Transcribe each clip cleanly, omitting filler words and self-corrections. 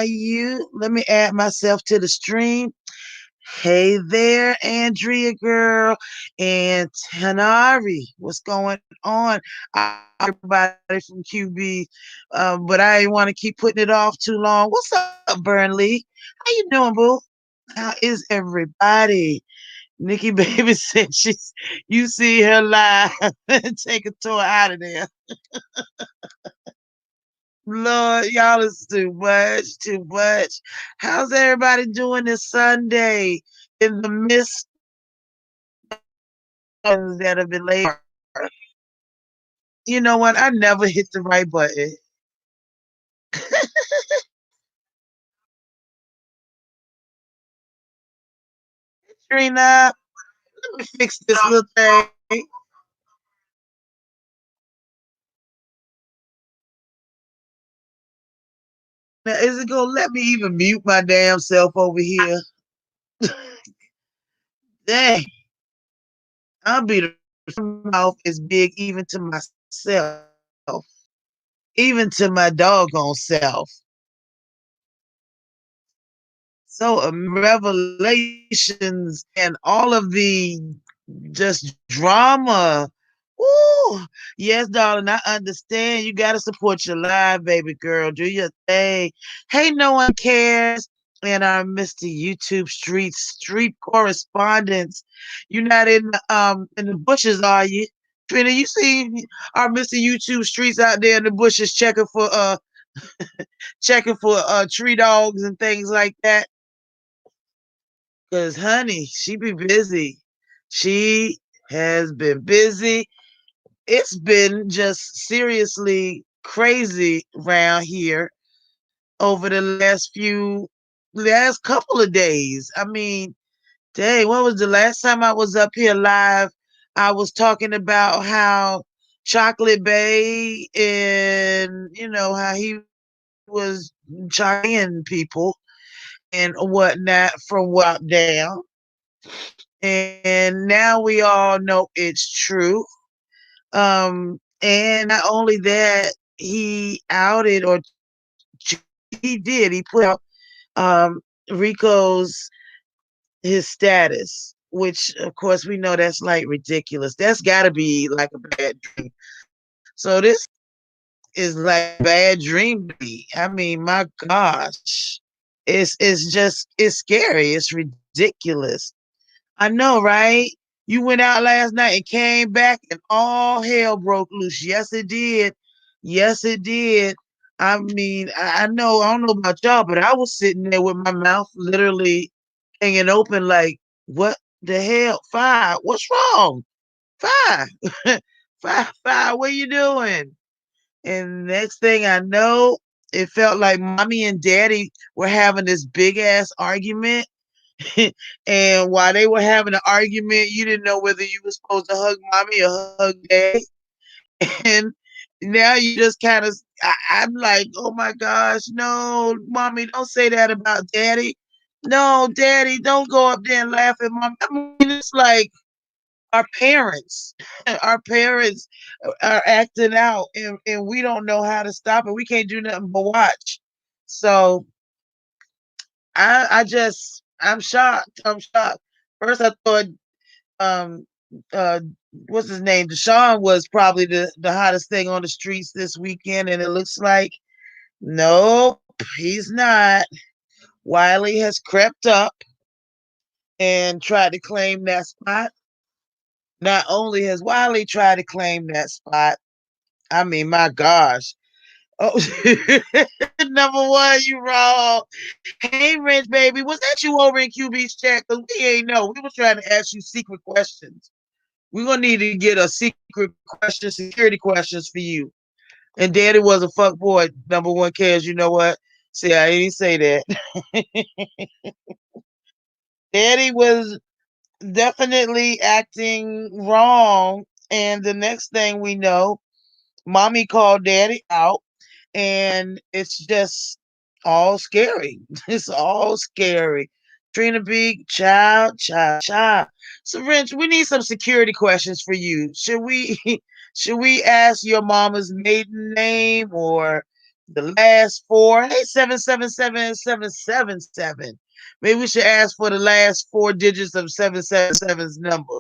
you? Let me add myself to the stream. Hey there, Andrea girl and Tanari. What's going on? I everybody from QB, but I didn't want to keep putting it off too long. What's up, Burnley? How you doing, boo? How is everybody? Nikki Baby said she's you see her live and take a tour out of there. Lord, y'all is too much, too much. How's everybody doing this Sunday in the midst of that have been laid? You know what? I never hit the right button. Trina, let me fix this little thing. Now, is it gonna let me even mute my damn self over here? Dang, I'll be the mouth is big even to myself, even to my doggone self. So revelations and all of the just drama. Ooh, yes, darling, I understand. You gotta support your live, baby girl. Do your thing. Hey, no one cares. And our Mr. YouTube street correspondence. You're not in the bushes, are you? Trina, you see our Mr. YouTube streets out there in the bushes checking for tree dogs and things like that. Cause honey, she be busy. She has been busy. It's been just seriously crazy around here over the last couple of days. I mean, dang, what was the last time I was up here live? I was talking about how Chocolate Bay and how he was trying people and whatnot from what down. And now we all know it's true. And not only that, he outed or he did, he put out Rico's his status, which of course we know that's like ridiculous. That's got to be like a bad dream. So this is like a bad dream to me. I mean, my gosh, it's scary. It's ridiculous. I know, right? You went out last night and came back and all hell broke loose. Yes, it did. Yes, it did. I mean, I know, I don't know about y'all, but I was sitting there with my mouth literally hanging open like, what the hell? Five, what's wrong? Five, five, what you doing? And next thing I know, it felt like mommy and daddy were having this big ass argument. And while they were having an argument, you didn't know whether you were supposed to hug mommy or hug daddy. And now you just kind of, I'm like, oh my gosh, no, mommy, don't say that about daddy. No, daddy, don't go up there and laugh at mom. I mean, it's like our parents, our parents are acting out, and we don't know how to stop it. We can't do nothing but watch. So I'm shocked. I'm shocked. First, I thought um uh what's his name? Deshaun was probably the hottest thing on the streets this weekend, and it looks like nope, he's not. Wiley has crept up and tried to claim that spot. Not only has Wiley tried to claim that spot, I mean, my gosh. Oh, number one, you wrong. Hey, Rich, baby, was that you over in QB's chat? Because we ain't know. We were trying to ask you secret questions. We're gonna need to get a secret question, security questions for you. And Daddy was a fuck boy. Number one cares. You know what? See, I didn't say that. Daddy was definitely acting wrong. And the next thing we know, mommy called daddy out, and it's just all scary. It's all scary. Trina B, child, child, child. So, Rich, we need some security questions for you. Should we should we ask your mama's maiden name, or The last four, hey, 777 777. Maybe we should ask for the last four digits of 777's number.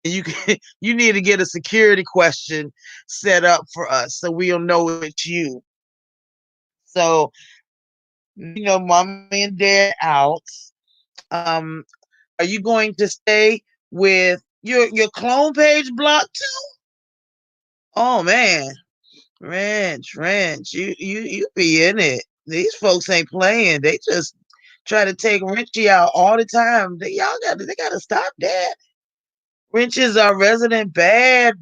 And you can, you need to get a security question set up for us so we'll know it's you. So, mommy and dad out. Um, are you going to stay with your clone page block too? Oh man, Ranch, you be in it. These folks ain't playing. They just try to take Richie out all the time. They gotta stop that. Wrench is our resident bad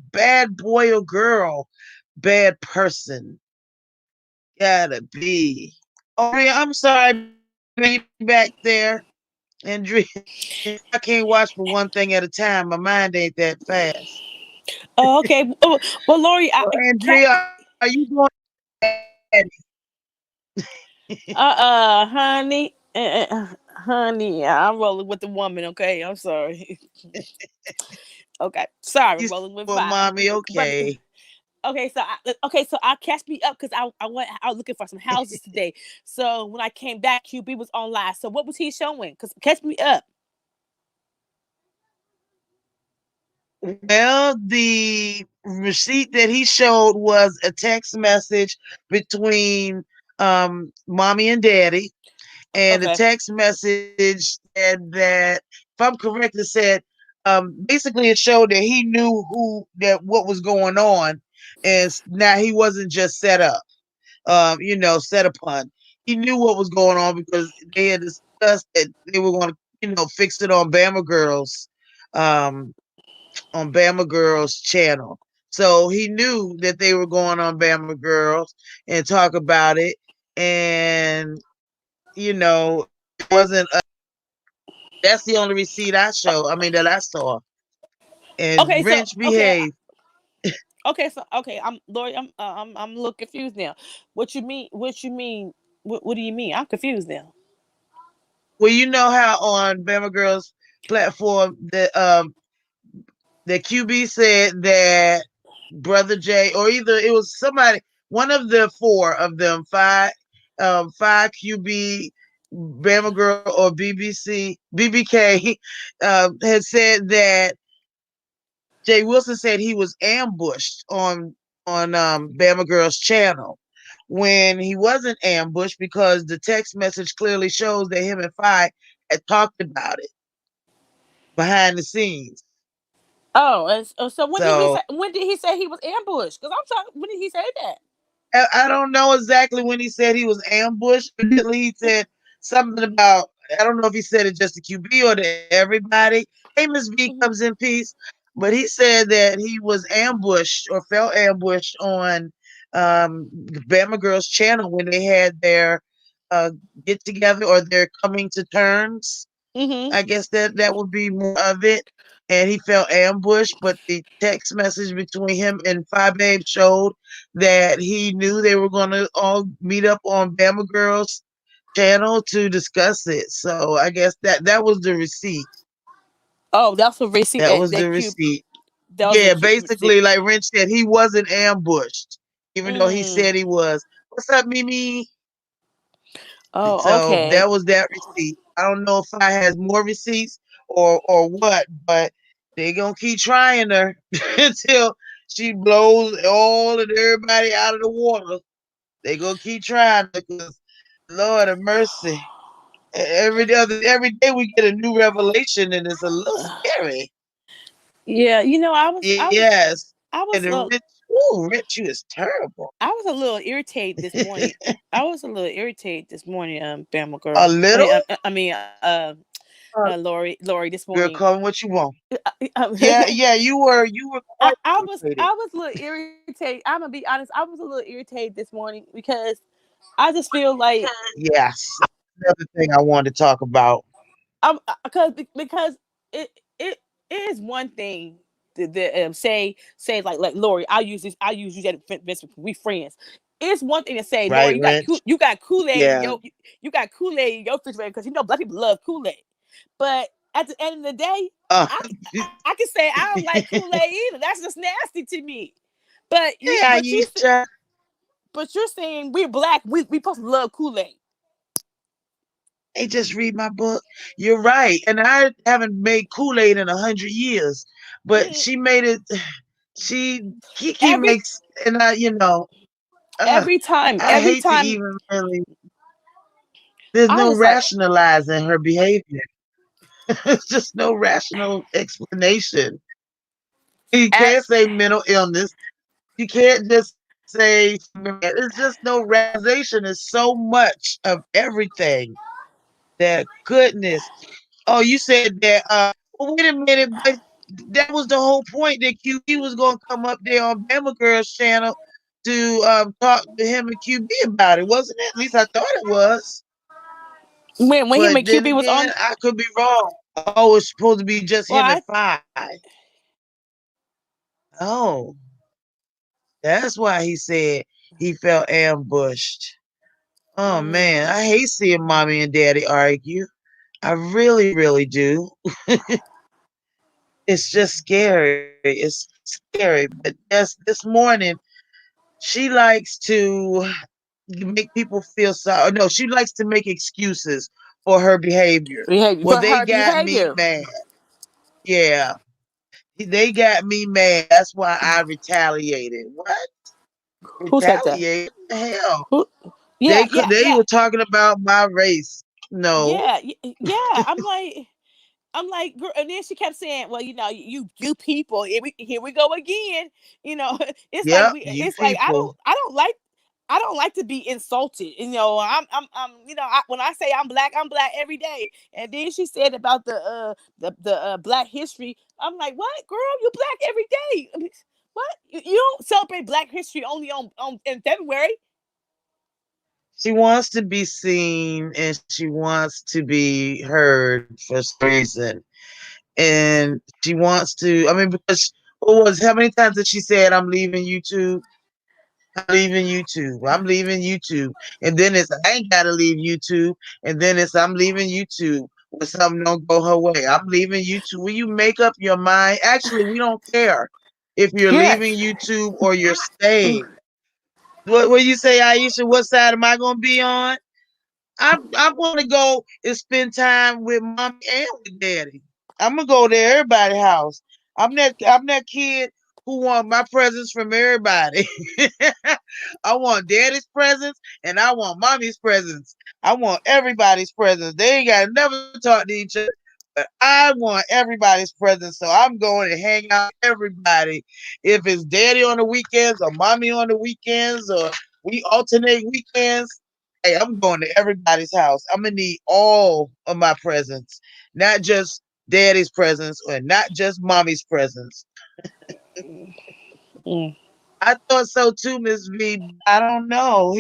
boy or girl, bad person. Gotta be. Oh, I'm sorry, baby, back there. Andrea, I can't watch for one thing at a time. My mind ain't that fast. Oh, okay. Oh, well, Lori, So, Andrea, are you going honey, honey, I'm rolling with the woman. Okay, I'm sorry. Okay, sorry, you rolling with for five. mommy? But Okay. so I catch me up because I was looking for some houses today. So when I came back, QB was online. So what was he showing? Because catch me up. Well, the receipt that he showed was a text message between mommy and daddy. And the Okay. text message said that, if I'm correct, it said basically it showed that he knew what was going on, and now he wasn't just set up, set upon. He knew what was going on because they had discussed that they were going to, fix it um, on Bama Girls channel. So he knew that they were going on Bama Girls and talk about it, and it wasn't. That's the only receipt that I saw. And Okay. So Wrench okay. behaved. Okay. So okay. I'm Lori. I'm a little confused now. What you mean? What you mean? What do you mean? I'm confused now. Well, you know how on Bama Girls platform the QB said that Brother J, or either it was somebody, one of the four of them, five QB, Bama Girl, or BBK, had said that Jay Wilson said he was ambushed on Bama Girl's channel, when he wasn't ambushed because the text message clearly shows that him and Fi had talked about it behind the scenes. Oh, so So when did he say he was ambushed? Because I'm talking. When did he say that? I don't know exactly when he said he was ambushed. Evidently, he said something about, I don't know if he said it just to QB or to everybody. Hey, Miss V comes Mm-hmm. in peace. But he said that he was ambushed or felt ambushed on the Bama Girls channel when they had their uh, get together or their coming to terms. Mm-hmm. I guess that would be more of it. And he felt ambushed, but the text message between him and Phi Babe showed that he knew they were going to all meet up on Bama Girls channel to discuss it. So I guess that was the receipt. Oh, that's a receipt That was that the cube. receipt. That was a Yeah, cube receipt. basically, like Wrench said, he wasn't ambushed, even though he Mm. said he was. What's up, Mimi? Oh, So okay. that was that receipt. I don't know if I has more receipts or what, but they gonna keep trying her until she blows all and everybody out of the water. They gonna keep trying because Lord of mercy. Every day we get a new revelation and it's a little scary. Yeah, Yes. I And was the uh, Rich, you is terrible. I was a little irritated this morning. I was a little irritated this morning, Bama A girl. little? Lori, this Girl, morning. call me what you want. Yeah, I, yeah, you were quite irritated. I was a little irritated. I'm gonna be honest. I was a little irritated this morning because I just feel like Yes. Another thing I wanted to talk about. I'm because it it it is one thing to say like Lori. I use you at Vincent. We friends. It's one thing to say, Lori, Right, Rich? You got Kool Aid in Yeah. you got Kool Aid in your refrigerator because black people love Kool Aid. But at the end of the day, Uh, I can say I don't like Kool Aid either. That's just nasty to me. But hey, Aisha. but you're saying we're black. We supposed to love Kool-Aid. They just read my book. You're right. And I haven't made Kool-Aid in 100 years. But Mm, she made it. She Kiki every makes, and uh, every time, I every hate to time. even really. There's I no just like, rationalizing her behavior. There's just no rational explanation. You at, can't say mental illness. You can't just say it's just no rationalization. It's so much of everything that goodness. Oh, you said that. Well, wait a minute, but that was the whole point that QB was going to come up there on Bama Girls channel to talk to him and QB about it, wasn't it? At least I thought it was. when him But and then QB was again, on. I could be wrong. Oh, it's supposed to be just Well, him and Five. Oh, that's why he said he felt ambushed. Oh man, I hate seeing mommy and daddy argue. I really, really do. It's just scary. It's scary. But yes, this morning she likes to make people feel sorry. No, she likes to make excuses for her behavior. behavior Well, for they her got me behavior. mad. Yeah, they got me mad. That's why I retaliated. What? Who said that? Retaliate? What the hell? Who? Yeah, They yeah, they yeah, were talking about my race. No, yeah, yeah. I'm like, girl, and then she kept saying, "Well, you people, here we go again." You know, yep, you it's like people. I don't like to be insulted. When I say I'm black every day. And then she said about the Black History. I'm like, what, girl? You black every day? What? You don't celebrate Black History only on in February? She wants to be seen and she wants to be heard for some reason. And she wants to, I mean, because how many times did she said, I'm leaving YouTube? I'm leaving YouTube. I'm leaving YouTube. And then it's, I ain't got to leave YouTube. And then it's, I'm leaving YouTube when something don't go her way. I'm leaving YouTube. Will you make up your mind? Actually, we don't care if you're leaving Yes. YouTube or you're staying. What you say, Aisha? What side am I going to be on? I'm gonna go and spend time with mommy and with daddy. I'm gonna go to everybody's house. I'm that kid who want my presents from everybody. I want daddy's presents and I want mommy's presents. I want everybody's presents. They ain't gotta never talk to each other. But I want everybody's presents, so I'm going to hang out with everybody. If it's daddy on the weekends or mommy on the weekends, or we alternate weekends, hey, I'm going to everybody's house. I'm gonna need all of my presents, not just daddy's presents or not just mommy's presents. Mm. I thought so too, Miss V. I don't know.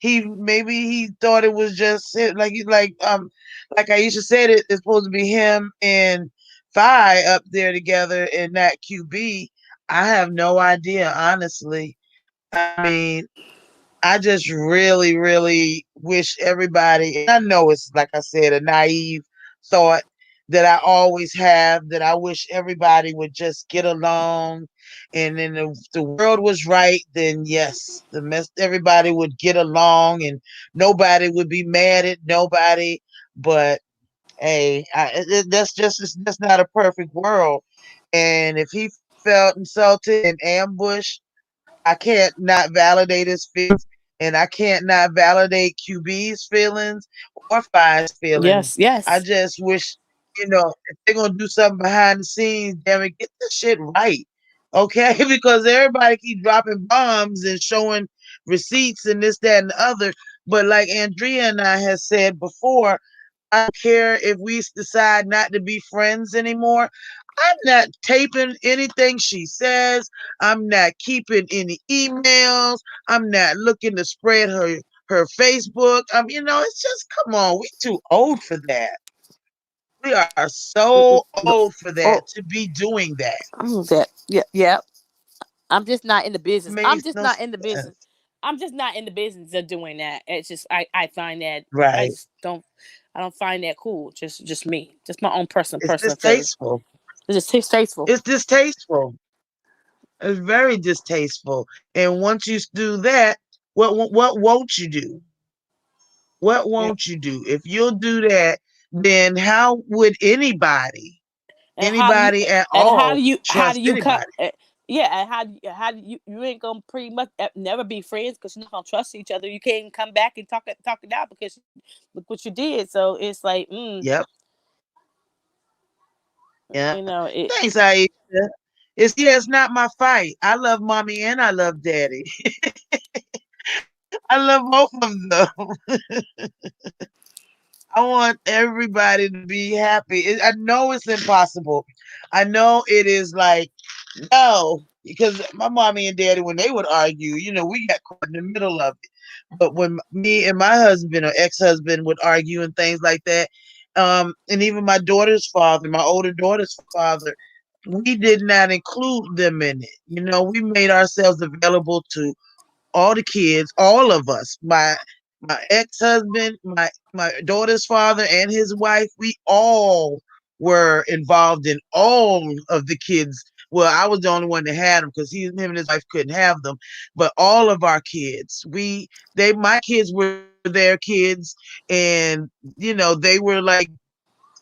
He maybe he thought it was just like Aisha said, it's supposed to be him and Phi up there together and not QB. I have no idea, honestly. I mean, I just really, really wish everybody, and I know it's like I said, a naive thought that I always have, that I wish everybody would just get along. And then if the world was right, then yes, everybody would get along and nobody would be mad at nobody. But hey, that's not a perfect world. And if he felt insulted and ambushed, I can't not validate his feelings, and I can't not validate QB's feelings or Fi's feelings. Yes, I yes. just wish, if they're gonna do something behind the scenes, damn it, get this shit right. Okay, because everybody keep dropping bombs and showing receipts and this, that, and the other. But like Andrea and I have said before, I don't care if we decide not to be friends anymore. I'm not taping anything she says. I'm not keeping any emails. I'm not looking to spread her Facebook. It's just come on. We too old for that. We are so old for that Oh, to be doing that. that. Yeah, yeah. I'm just not in the It business. I'm makes just no not in the business. sense. I'm just not in the business of doing that. It's just I find that I Right. just don't I don't find that cool. Just me. Just my own It's personal feelings. distasteful. It's just distasteful. It's distasteful. It's very distasteful. And once you do that, What won't you do? What Yeah. won't you do? If you'll do that, then how would And how do you anybody at and how do all you how do trust you cut? anybody? Yeah, and how do you ain't gonna pretty much never be friends because you're not gonna trust each other. You can't come back and talk it out because look what you did. So it's like, Yep. Yeah. it. Thanks, Aisha. It's not my fight. I love mommy and I love daddy. I love both of them. I want everybody to be happy. I know it's impossible. I know it is like, no, because my mommy and daddy, when they would argue, we got caught in the middle of it. But when me and my husband or ex-husband would argue and things like that, and even my daughter's father, my older daughter's father, we did not include them in it. We made ourselves available to all the kids, all of us, my ex-husband, my daughter's father and his wife, we all were involved in all of the kids. Well, I was the only one that had them because him and his wife couldn't have them. But all of our kids, my kids were their kids, and they were like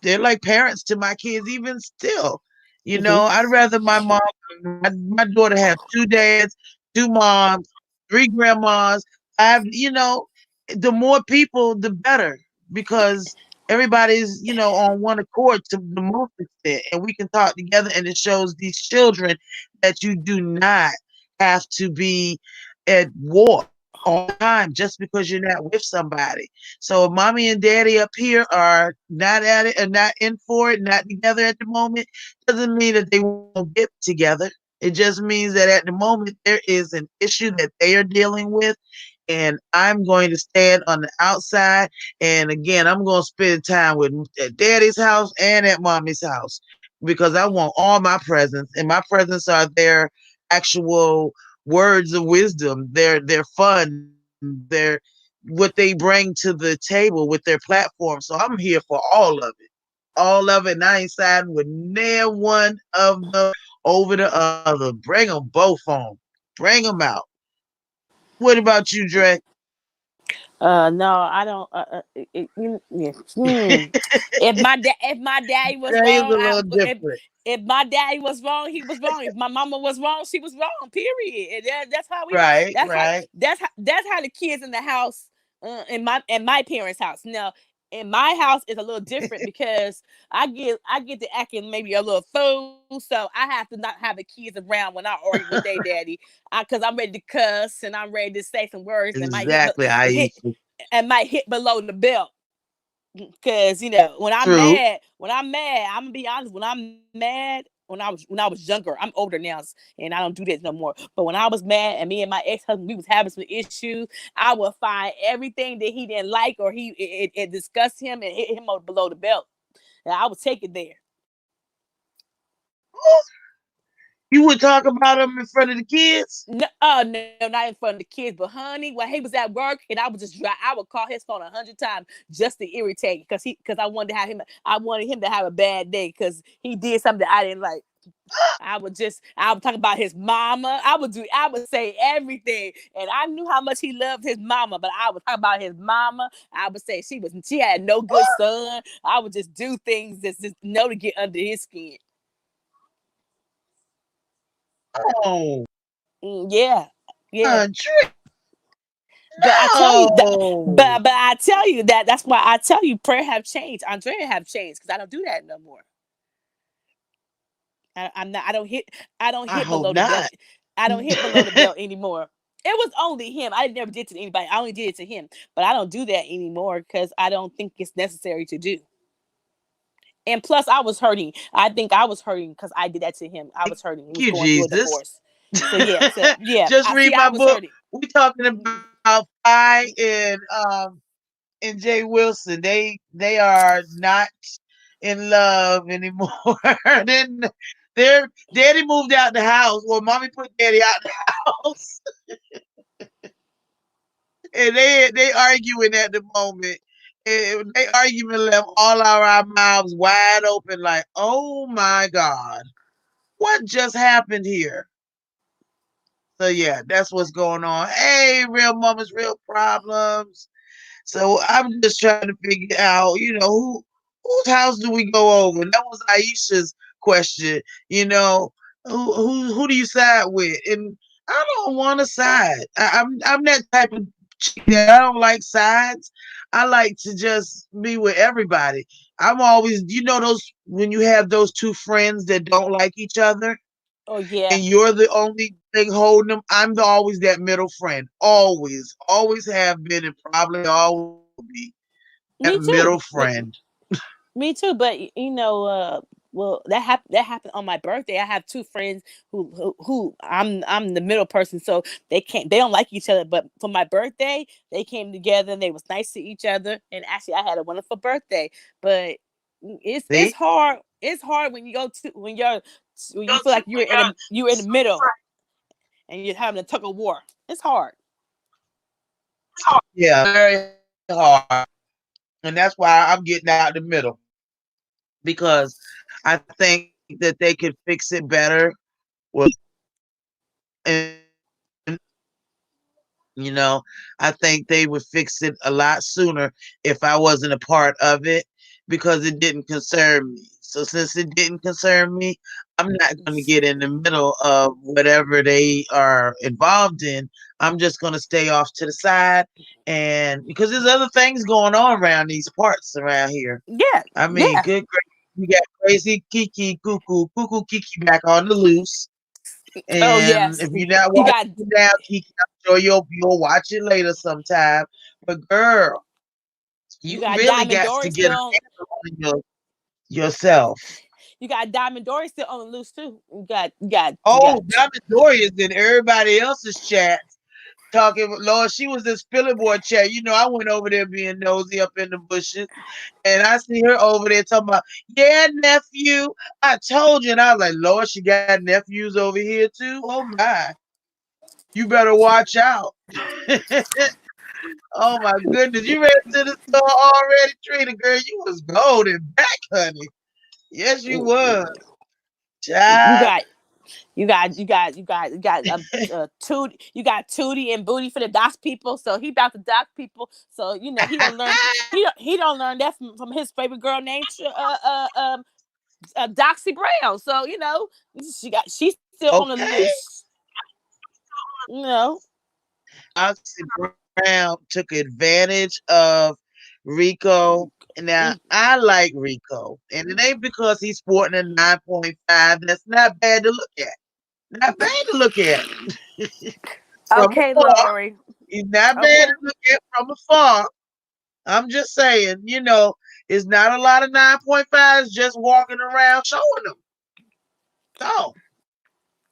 they're like parents to my kids even still. Hmm. I'd rather my daughter have two dads, two moms, three grandmas. The more people, the better because everybody's, on one accord to the most extent, and we can talk together. And it shows these children that you do not have to be at war all the time just because you're not with somebody. So if mommy and daddy up here are not at it and not in for it, not together at the moment, doesn't mean that they won't get together. It just means that at the moment there is an issue that they are dealing with, and I'm going to stand on the outside. And again, I'm going to spend time with at daddy's house and at mommy's house because I want all my presents, and my presents are their actual words of wisdom, their fun, their what they bring to the table with their platform. So I'm here for all of it. All of it. And I ain't siding with near one of them over the other. Bring them both home. Bring them out. What about you, Dre? No, I don't. Yeah. If my daddy was Dre is wrong, a little different. if my daddy was wrong, he was wrong. If my mama was wrong, she was wrong. Period. And that's how we. Right, right. That's how the kids in the house, in my parents' house. Now, in my house is a little different because I get to acting maybe a little fool, so I have to not have the kids around when I argue with their daddy, because I'm ready to cuss and I'm ready to say some words that might Exactly, Aisha. might hit below the belt. Cause when True. I'm mad, I'm gonna be honest. When I'm mad, when I was younger, I'm older now, and I don't do that no more. But when I was mad, and me and my ex husband, we was having some issues, I would find everything that he didn't like or it disgust him and hit him below the belt. And I would take it there. You would talk about them in front of the kids? No, no, not in front of the kids, but honey, when he was at work, and I would just drive, I would call his phone 100 times just to irritate, because I wanted him to have a bad day because he did something that I didn't like. I would talk about his mama. I would say everything. And I knew how much he loved his mama, but I would talk about his mama. I would say she had no good son. I would just do things that's just to get under his skin. Oh, Yeah. Yeah. Dre, But I tell you that, no. but I tell you that's why I tell you prayer have changed. Andrea have changed because I don't do that no more. I'm not. I don't I hit hope below the belt. not. I don't hit below the belt anymore. It was only him. I never did to anybody. I only did it to him. But I don't do that anymore because I don't think it's necessary to do. And plus, I was hurting. I think I was hurting because I did that to him. I was hurting. He Thank was you, going through a Jesus. divorce. So yeah. So yeah. Just I read see. I my was book. hurting. We talking about Phi and Jay Wilson. They are not in love anymore. then their daddy moved out the house. Well, mommy put daddy out the house, and they arguing at the moment. And they arguing left all our mouths wide open, like, oh my God, what just happened here? So yeah, that's what's going on. Hey, real mamas, real problems. So I'm just trying to figure out, whose house do we go over? That was Aisha's question. You know, who do you side with? And I don't want to side. I'm that type of chick that I don't like sides. I like to just be with everybody. I'm always, those when you have those two friends that don't like each other Oh yeah, and you're the only thing holding them. Always that middle friend. Always have been, and probably always will be that me middle too. friend. Me too, but well, that happened on my birthday. I have two friends who I'm the middle person, so they don't like each other. But for my birthday, they came together and they was nice to each other. And actually, I had a wonderful birthday. But it's See, hard. It's hard when you go to when you feel like you're in the middle and you're having a tug of war. It's hard. yeah, very hard, and that's why I'm getting out the middle because I think that they could fix it better with, and I think they would fix it a lot sooner if I wasn't a part of it because it didn't concern me. So since it didn't concern me, I'm not going to get in the middle of whatever they are involved in. I'm just going to stay off to the side, and because there's other things going on around these parts around here. Yeah, I mean, yeah. good we got crazy Kiki Cuckoo Kiki back on the loose. Oh And yes, if you're not you got watching it now, Kiki, I'm sure you'll watch it later sometime. But girl, you you got really Diamond got to Dory get a still. handle on yourself. You got Diamond Dory still on the loose too. You Oh, got Diamond Dory is in everybody else's chat talking. Lord, she was in Spillerboard chat. I went over there being nosy up in the bushes, and I see her over there talking about, yeah, nephew. I told you, and I was like, Lord, she got nephews over here too. Oh my, you better watch out. Oh my goodness, you ran to the store already, Trina girl. You was golden back, honey. Yes, you was. you Child. got you got Tootie, you got Tootie and Booty for the docs people. So he about the doc people. So he don't learn he don't learn that from his favorite girl named Doxy Brown. So she's still on the Okay. loose. You know. Oxy Brown took advantage of Rico. Now Mm, I like Rico, and it ain't because he's sporting a 9.5. That's not bad to look at. Not bad to look at from okay, afar. Lori. He's not bad Okay. to look at from afar. I'm just saying, it's not a lot of 9.5s just walking around showing them. No,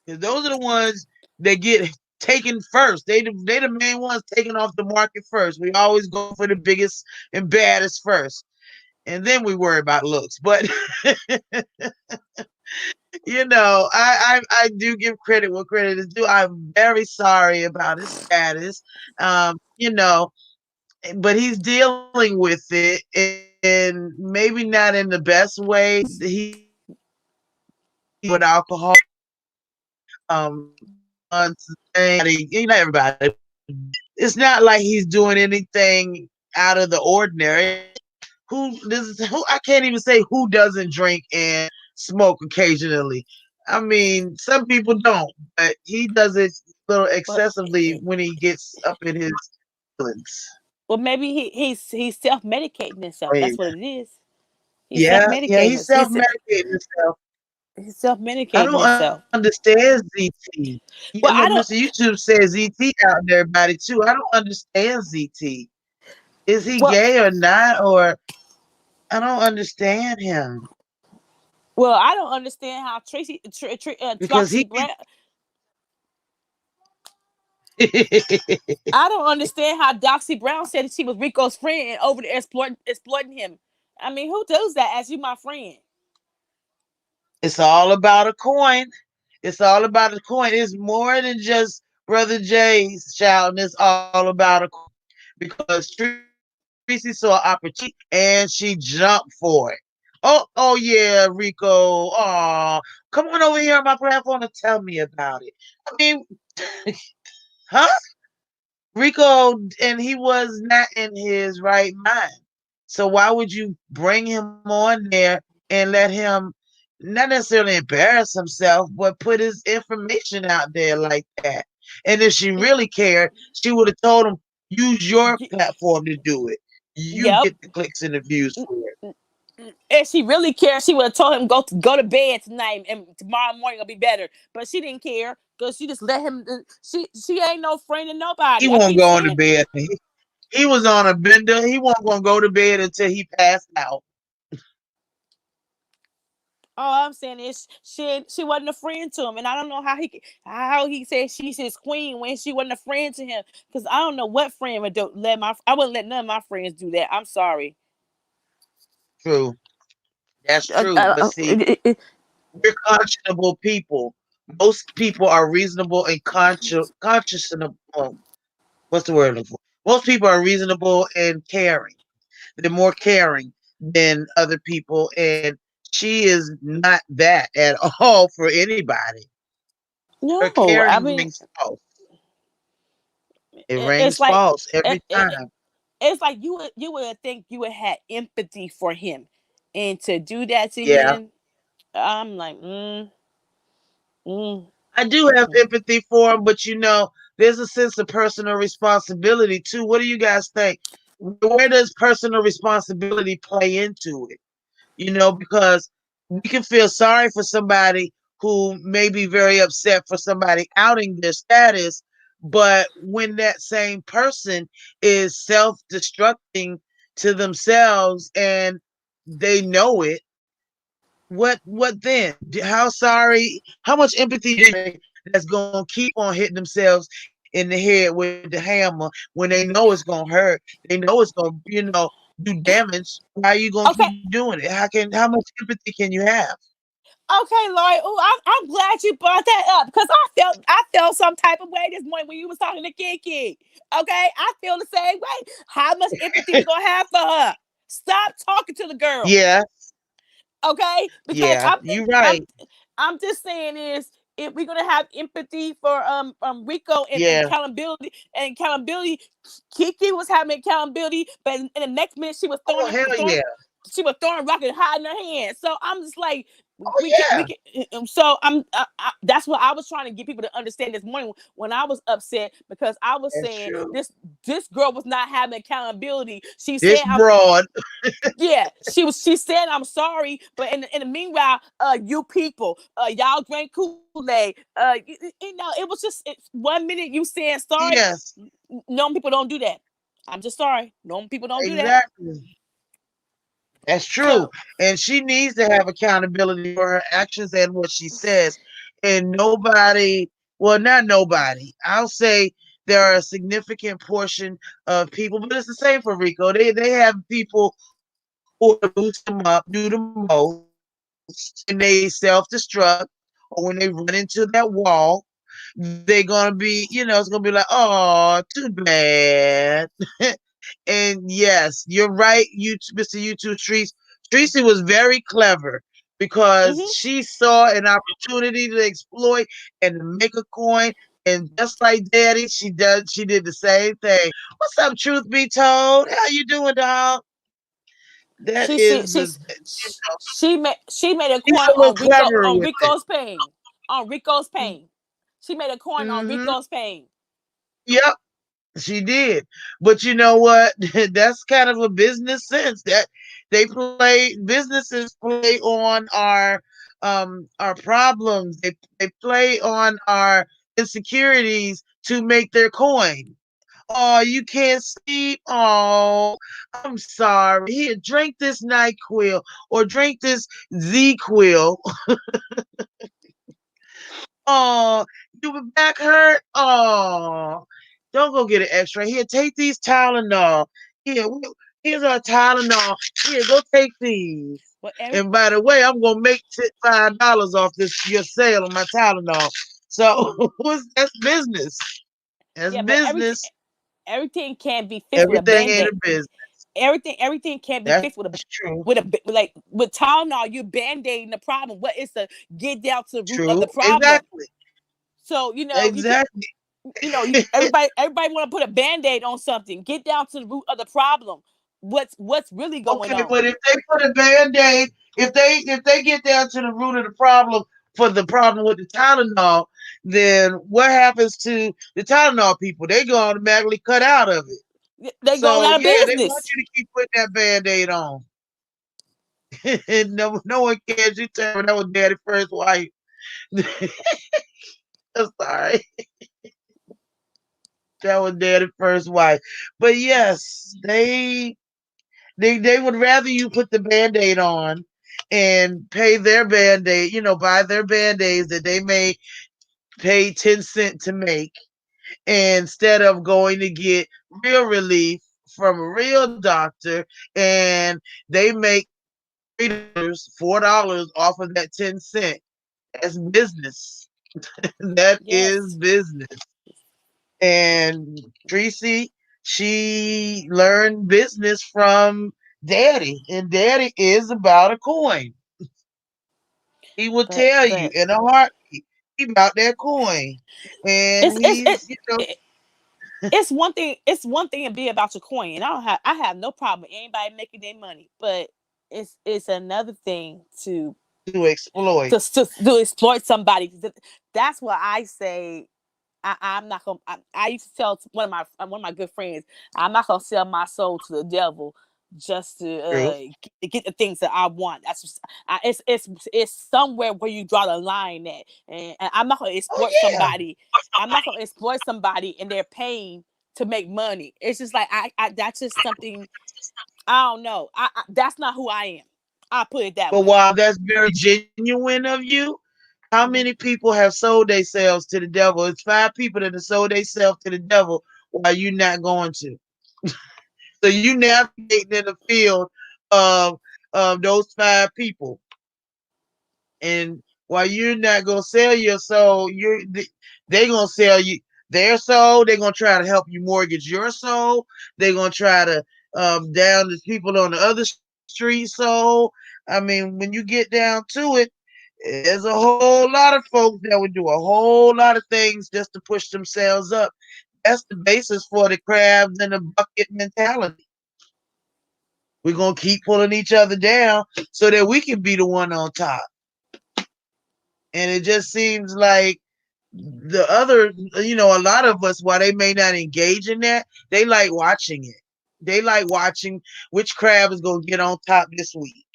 because those are the ones that get taken first. They the main ones taken off the market first. We always go for the biggest and baddest first, and then we worry about looks. But I do give credit where credit is due. I'm very sorry about his status. But he's dealing with it, and maybe not in the best way. He with alcohol, on everybody. It's not like he's doing anything out of the ordinary. Who I can't even say who doesn't drink and smoke occasionally. I mean, some people don't, but he does it a little Well, excessively when he gets up in his feelings. well, maybe he's self medicating himself. That's what it is. He's self Yeah, medicating. he's self-medicating himself. He's self I medicating don't himself. understand ZT. Yeah, look, Well, I Mr. don't. YouTube says ZT out there, everybody too. I don't understand ZT. Is he Well, gay or not? Or I don't understand him I don't understand how because Troxy he. Brown. I don't understand how Doxy Brown said that she was Rico's friend and over there exploiting him. I mean, who does that as you my friend? It's all about a coin. It's all about a coin. It's more than just Brother Jay's shouting. It's all about a coin because Tracy saw an opportunity and she jumped for it. Oh yeah, Rico. Oh, come on over here on my platform and tell me about it. I mean, Huh? Rico, and he was not in his right mind. So why would you bring him on there and let him not necessarily embarrass himself, but put his information out there like that? And if she really cared, she would have told him, use your platform to do it. You Yep. get the clicks and the views for it. If she really cared, she would have told him go to bed tonight and tomorrow morning will be better. But she didn't care because she just let him. She ain't no friend of He nobody. I won't keep go on to saying. bed. He was on a bender. He won't gonna go to bed until he passed out. All I'm saying is she wasn't a friend to him, and I don't know how he said she's his queen when she wasn't a friend to him. Because I don't know what friend would let my I wouldn't let none of my friends do that. I'm sorry. True. That's Uh, true. uh, But uh, see, it- it- we're conscionable people. Most people are reasonable and conscionable. What's the word? Most people are reasonable and caring. They're more caring than other people, and she is not that at all for anybody. Her no, I caring mean rings false. It it's rings like false it, every it, time. it's like you would think you would have empathy for him, and to do that to Yeah, him, I'm like, mm, I do have mm. empathy for him, but there's a sense of personal responsibility too. What do you guys think? Where does personal responsibility play into it? Because we can feel sorry for somebody who may be very upset for somebody outing their status, but when that same person is self-destructing to themselves and they know it, what then? How sorry? How much empathy do you that's gonna keep on hitting themselves in the head with the hammer when they know it's gonna hurt? They know it's gonna, do damage. Why are you gonna Okay, keep doing it? How much empathy can you have? okay, Lori. Oh, I'm glad you brought that up because I felt some type of way this morning when you was talking to Kiki. Okay, I feel the same way. How much empathy we gonna have for her? Stop talking to the girl. Yeah, Okay, because yeah, I'm you're I'm right. I'm just saying is if we're gonna have empathy for Rico and Yeah. accountability, Kiki was having accountability, but in the next minute Oh hell yeah. she was throwing rock and hiding her hand. So I'm just like Oh we yeah. can so that's what I was trying to get people to understand this morning when I was upset because I was That's saying true. this girl was not having accountability. She This said broad. yeah, she said I'm sorry, but in the meanwhile, you people, y'all drank Kool-Aid. It was just 1 minute you saying sorry. Yes, No people don't do that. I'm just sorry. No people don't do that. exactly. That's true. So And she needs to have accountability for her actions and what she says. And nobody, well, not nobody, I'll say there are a significant portion of people, but it's the same for Rico. They have people who are boost them up, do the most when they self-destruct or when they run into that wall. They're gonna be, it's gonna be like, oh, too bad. And yes, you're right, Mr. YouTube Streets. Tracy was very clever because mhm. she saw an opportunity to exploit and to make a coin. And just like Daddy, she did the same thing. What's up, truth be told? How you doing, dog? That she she is the she's she made a she's coin a little cleverer with it. On Rico's pain. She made a coin on Mm-hmm. Rico's pain. Yep. She did. But you know what? That's kind of a business sense that businesses play on our problems. They play on our insecurities to make their coin. Oh, you can't sleep. Oh, I'm sorry. Here, drink this NyQuil or drink this Z-Quil. Oh, your back hurt? Oh, don't go get an X-ray. Here, take these Tylenol. Here, here's our Tylenol. Here, go take these. Well, And by the way, I'm gonna make $5 off your sale on my Tylenol. So that's business. That's yeah, but business. everything can be fixed with a Everything ain't band-aid. a business. Everything can be That's fixed with a true. like with Tylenol, you're band-aiding the problem. What is to get down to the root of True. the problem. Exactly. So you can, Exactly. everybody want to put a band-aid on something. Get down to the root of the problem. What's really going Okay, on? but if they put a band-aid, if they get down to the root of the problem for the problem with the Tylenol, then what happens to the Tylenol people? They go automatically cut out of it. They going So out of yeah, they want business. you to keep putting that band-aid on. No one cares. You tell me that was daddy's first wife. I'm sorry. That was daddy's first wife. But yes, they would rather you put the band-aid on and pay their band-aid, buy their band-aids that they may pay 10 cents to make, instead of going to get real relief from a real doctor, and they make $4 off of that 10 cent. That's business. That is Yes, business. And Tracy, she learned business from Daddy, and Daddy is about a coin. He will but tell you but in a heartbeat he about that coin, and it's it's he's it, it's one thing. It's one thing to be about your coin, and I have no problem with anybody making their money, but it's another thing to to exploit. to exploit somebody. That's what I say. I'm not gonna. I used to tell one of my good friends, I'm not gonna sell my soul to the devil just to True. get the things that I want. That's just, it's somewhere where you draw the line at, and I'm not gonna Oh exploit yeah. somebody. I'm not gonna exploit somebody and they're paying to make money. It's just like I that's just something I don't know. That's not who I am. I put it that But way. while that's very genuine of you, how many Mhm. people have sold themselves to the devil? It's five people that have sold themselves to the devil while you're not going to. So you navigating in the field of those five people, and while you're not gonna sell your soul, they gonna sell you their soul. They're gonna try to help you mortgage your soul. They're gonna try to down the people on the other street soul. I mean, when you get down to it, there's a whole lot of folks that would do a whole lot of things just to push themselves up. That's the basis for the crabs and the bucket mentality. We're gonna keep pulling each other down so that we can be the one on top. And it just seems like the other, a lot of us, while they may not engage in that, they like watching it. They like watching which crab is gonna get on top this week,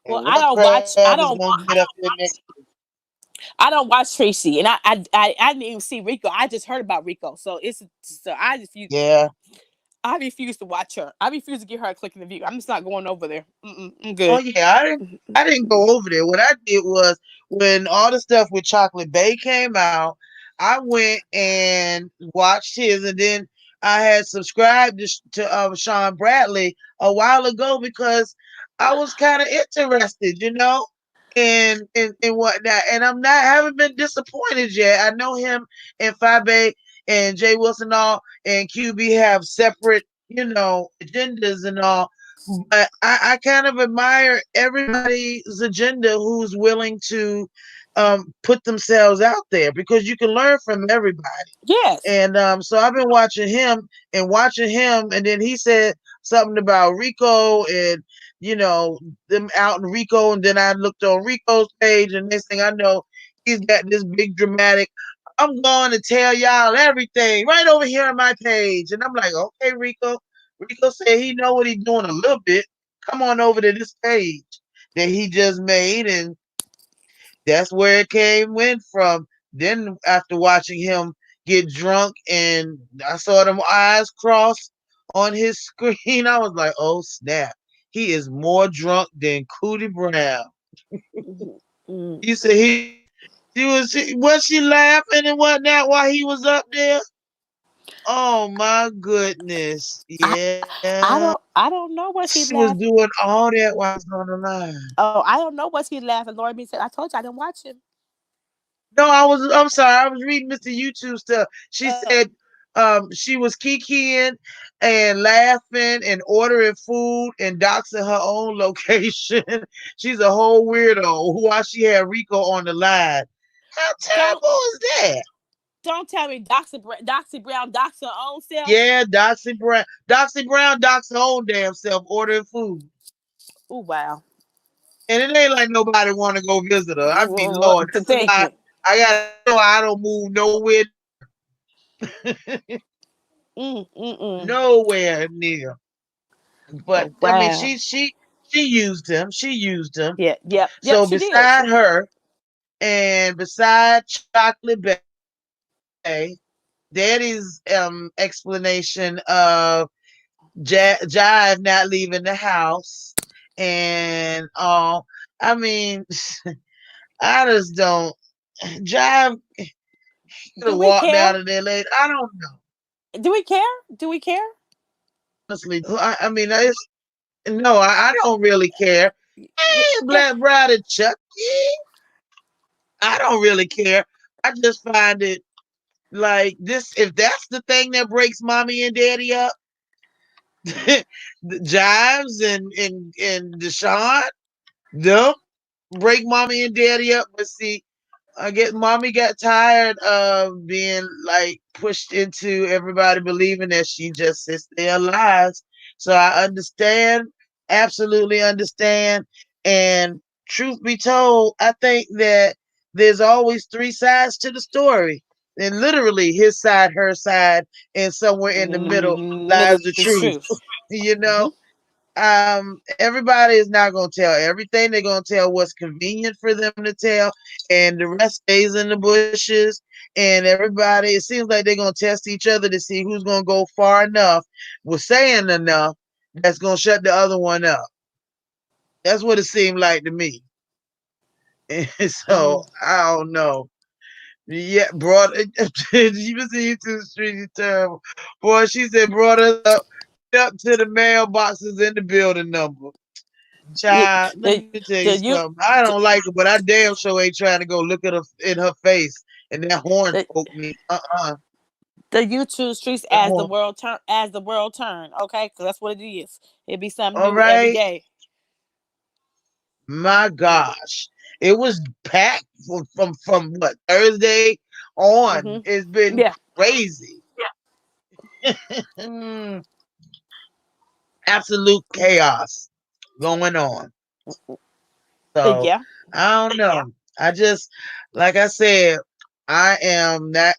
Well, and what crab is I gonna don't get up there next. I don't watch Tracy, and I didn't even see Rico. I just heard about Rico, so Yeah. I refuse to watch her. I refuse to give her a click in the view. I'm just not going over there. I'm Oh good. yeah, I didn't go over there. What I did was, when all the stuff with Chocolate Bay came out, I went and watched his, and then I had subscribed to Sean Bradley a while ago because I was kind of interested, and whatnot. And I'm not haven't been disappointed yet. I know him and Fabe and Jay Wilson all and QB have separate, agendas and all, but I kind of admire everybody's agenda who's willing to put themselves out there, because you can learn from everybody. Yes. And so I've been watching him, and then he said something about Rico and them out in Rico, and then I looked on Rico's page, and next thing I know, he's got this big dramatic. I'm going to tell y'all everything right over here on my page, and I'm like, okay, Rico. Rico said he know what he's doing a little bit. Come on over to this page that he just made, and that's where it went from. Then after watching him get drunk and I saw them eyes cross on his screen, I was like, oh snap. He is more drunk than Cootie Brown. Mhm. Mm. He said was she laughing and whatnot while he was up there? Oh my goodness. I Yeah. I don't know what She she was laughed. doing all that while I was on the line. Oh, I don't know what she laughing. Lord me said, I told you I didn't watch him. No, I'm sorry. I was reading Mr. YouTube stuff. She Oh, said she was kikiing and laughing and ordering food and doxing her own location. She's a whole weirdo. Why she had Rico on the line? How don't terrible is that? Don't tell me Doxy Brown doxed her own self. Yeah, Doxy Brown doxed her own damn self ordering food. Oh wow. And it ain't like nobody want to go visit her. I mean, Lord, this is Thank why you. I gotta know I don't move nowhere, Mm. nowhere near. But Oh I mean, wow. she used him. She used him. Yeah. Yep. Yep. So She did. beside her and beside Chocolate Bay, Daddy's explanation of Jive not leaving the house and all. I mean, I just don't. Jive could Do have we walked care? out of there later. I don't know. Do we care? Do we care? Honestly, I mean, no, I don't really care. Yeah. Hey, Yeah. Black Bride and Chucky, I don't really care. I just find it like this. If that's the thing that breaks mommy and daddy up, the Jives and Deshaun, them break mommy and daddy up. But see, I guess mommy got tired of being like pushed into everybody believing that she just sits there and lies. So I understand, absolutely understand. And truth be told, I think that there's always three sides to the story. And literally his side, her side, and somewhere in the middle Middle lies the is truth. truth. You Mm-hmm. know, everybody is not going to tell everything. They're going to tell what's convenient for them to tell, and the rest stays in the bushes. And everybody, it seems like they're going to test each other to see who's going to go far enough with saying enough that's going to shut the other one up. That's what it seemed like to me. And so Mm. I don't know. Yeah, brought you see you to the street is terrible. Boy, she said brought us up to the mailboxes in the building number. You, Child, let the, me tell you the you something. I don't like her, but I damn sure ain't trying to go look at her in her face and that horn the, poke me. the YouTube streets That horn. as the world turn. Okay, because that's what it is. It be something All new every right. day. My gosh. It was packed from what Thursday on. Mm-hmm. It's been Yeah. crazy. Absolute chaos going on. So Yeah. I don't know. I just like I said, I am not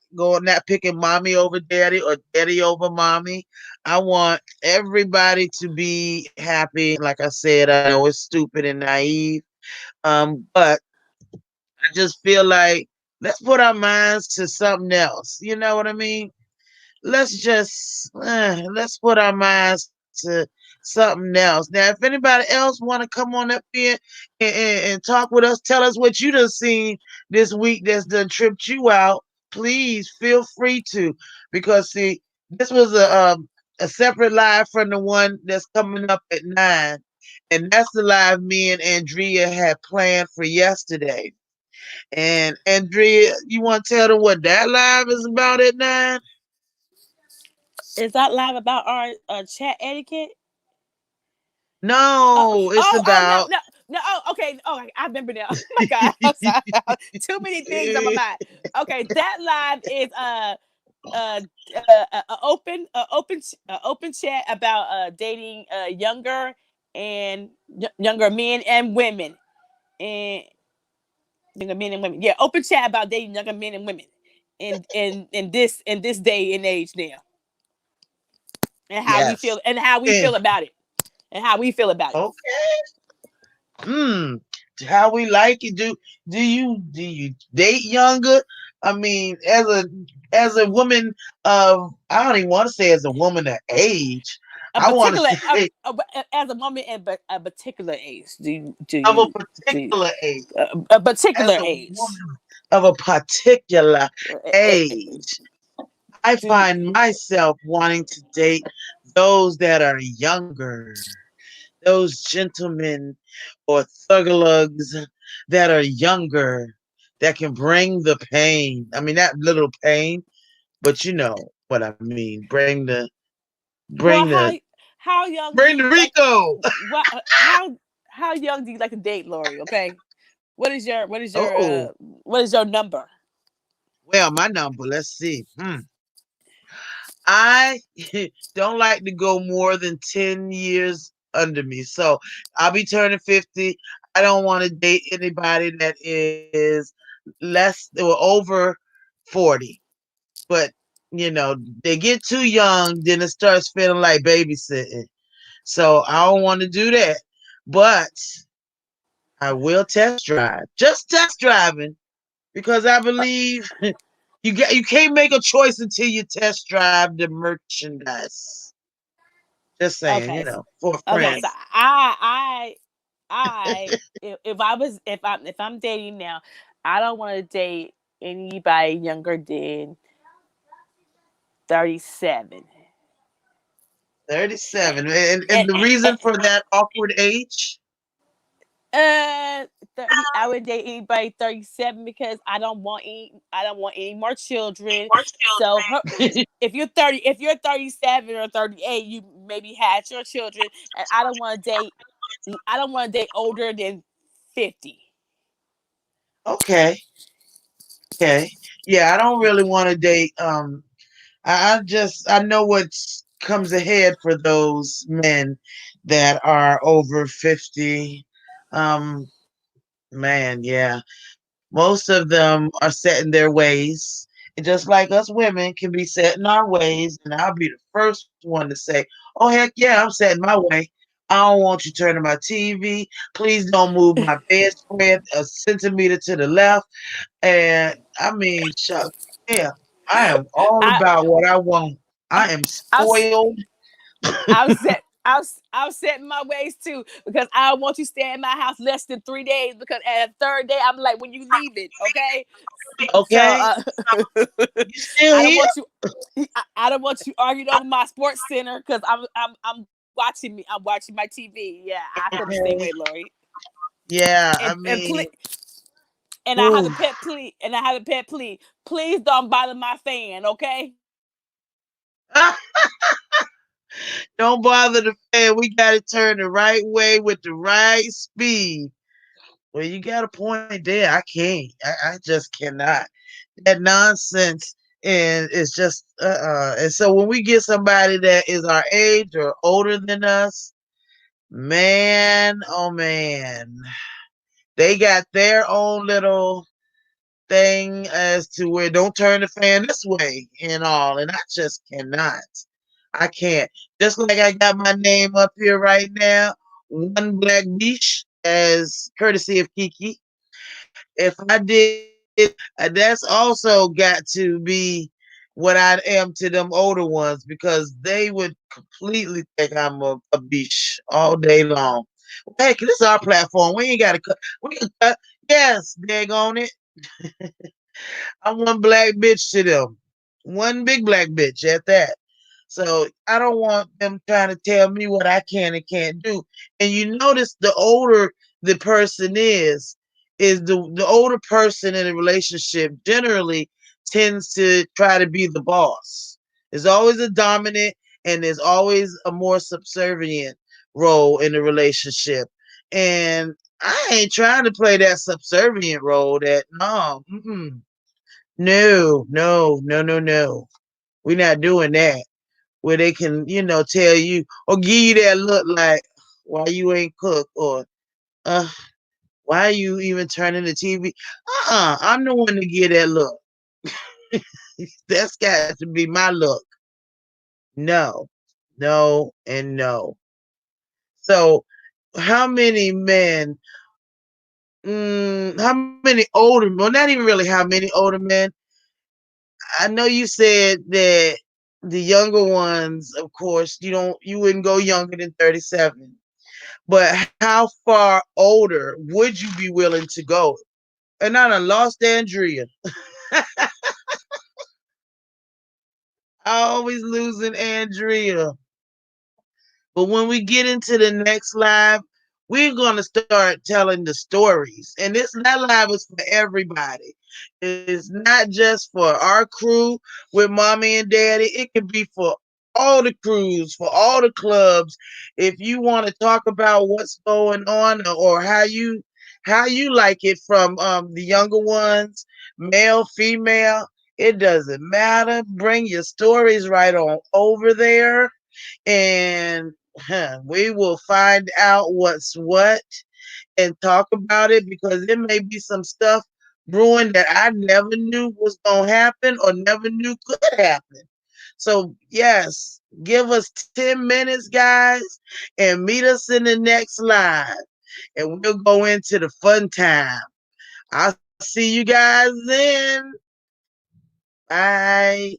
picking mommy over daddy or daddy over mommy. I want everybody to be happy. Like I said, I know it's stupid and naive. But I just feel like let's put our minds to something else. You know what I mean? Let's put our minds to something else. Now, if anybody else want to come on up here and talk with us, tell us what you done seen this week that's done tripped you out. Please feel free to, because see, this was a separate live from the one that's coming up at 9, and that's the live me and Andrea had planned for yesterday. And Andrea, you want to tell them what that live is about at 9? Is that live about our chat etiquette? No, it's No, about no. Oh, okay. Oh, I remember now. Oh my God, I'm sorry. Too many things on my mind. Okay, that live is uh, open chat about dating younger and younger men and women and younger men and women. Yeah, open chat about dating younger men and women in this day and age now, and how we yes. feel and how we And feel about it and how we feel about it. okay. Hmm. How we like it? Do you date younger? I mean, as a woman of I don't even want to say as a woman of age. A I want to particular say as a woman at a particular age, of a do you particular age. a As particular a age? woman of a particular age. I Do you, find myself wanting to date those that are younger, those gentlemen or thuggalugs that are younger, that can bring the pain. I mean, not little pain, but you know what I mean. Bring well, the, how young do bring the you like? Rico. What how young do you like to date, Lori? Okay, Oh, what is your number? Well, my number, let's see. I don't like to go more than 10 years under me. So I'll be turning 50. I don't want to date anybody that is less or over 40. But, you know, they get too young, then it starts feeling like babysitting. So I don't want to do that. But I will test drive. Just test driving because I believe you can't make a choice until you test drive the merchandise. Just saying, Okay, for a okay. friend. So if I was if I'm dating now, I don't want to date anybody younger than 37. 37. And, And the reason for that awkward age? uh 30, I would date anybody 37 because I don't want any more children. So if you're 30, if you're 37 or 38, you maybe had your children, and I don't want to date older than 50. Okay. Okay. Yeah, I don't really want to date. I know what comes ahead for those men that are over 50. Um, man, yeah. Most of them are set in their ways. And just like us women can be set in our ways, and I'll be the first one to say, oh, heck yeah, I'm set in my way. I don't want you turning my TV. Please don't move my bedspread a centimeter to the left. And I mean, Chuck, yeah, I am all I about what I want. I am I spoiled. I've set my ways too because I don't want you staying in my house less than 3 days because at the third day I'm like, when you leaving, okay? So Okay, you still I don't here? want you. I don't want you arguing over my sports center because I'm watching me. I'm watching my TV. Yeah, I feel the same way, Okay. Lori. Yeah, I And mean, and I have a ooh. pet plea. And I have a pet plea. Please don't bother my fan, okay? Don't bother the fan. We got to turn the right way with the right speed. Well, you got a point there. I can't. I just cannot. That nonsense and it's just And so when we get somebody that is our age or older than us, man, oh man, they got their own little thing as to where don't turn the fan this way and all, and I just cannot. I can't. Just like I got my name up here right now, One Black Beach, as courtesy of Kiki. If I did, that's also got to be what I am to them older ones because they would completely think I'm a beach all day long. Hey, this is our platform. We ain't got to cut. We can cut. Yes, dag on it. I'm one black bitch to them. One big black bitch at that. So I don't want them trying to tell me what I can and can't do. And you notice the older the person is the older person in a relationship generally tends to try to be the boss. There's always a dominant and there's always a more subservient role in the relationship. And I ain't trying to play that subservient role that no, no, no, no, no, no. We're not doing that. Where they can, tell you or give you that look like, why you ain't cook or uh why are you even turning the TV? I'm the one to get that look. That's got to be my look. No, no, and no. So how many men, how many older, well, not even really how many older men, I know you said that the younger ones, of course, you wouldn't go younger than 37. But how far older would you be willing to go? And I done lost Andrea. I always losing Andrea. But when we get into the next live, we're going to start telling the stories. And that live is for everybody. It's not just for our crew with mommy and daddy. It can be for all the crews, for all the clubs. If you want to talk about what's going on or how you like it from the younger ones, male, female, It doesn't matter. Bring your stories right on over there, and we will find out what's what and talk about it, because there may be some stuff brewing that I never knew was going to happen or never knew could happen. So, yes, give us 10 minutes, guys, and meet us in the next live, and we'll go into the fun time. I'll see you guys then. Bye.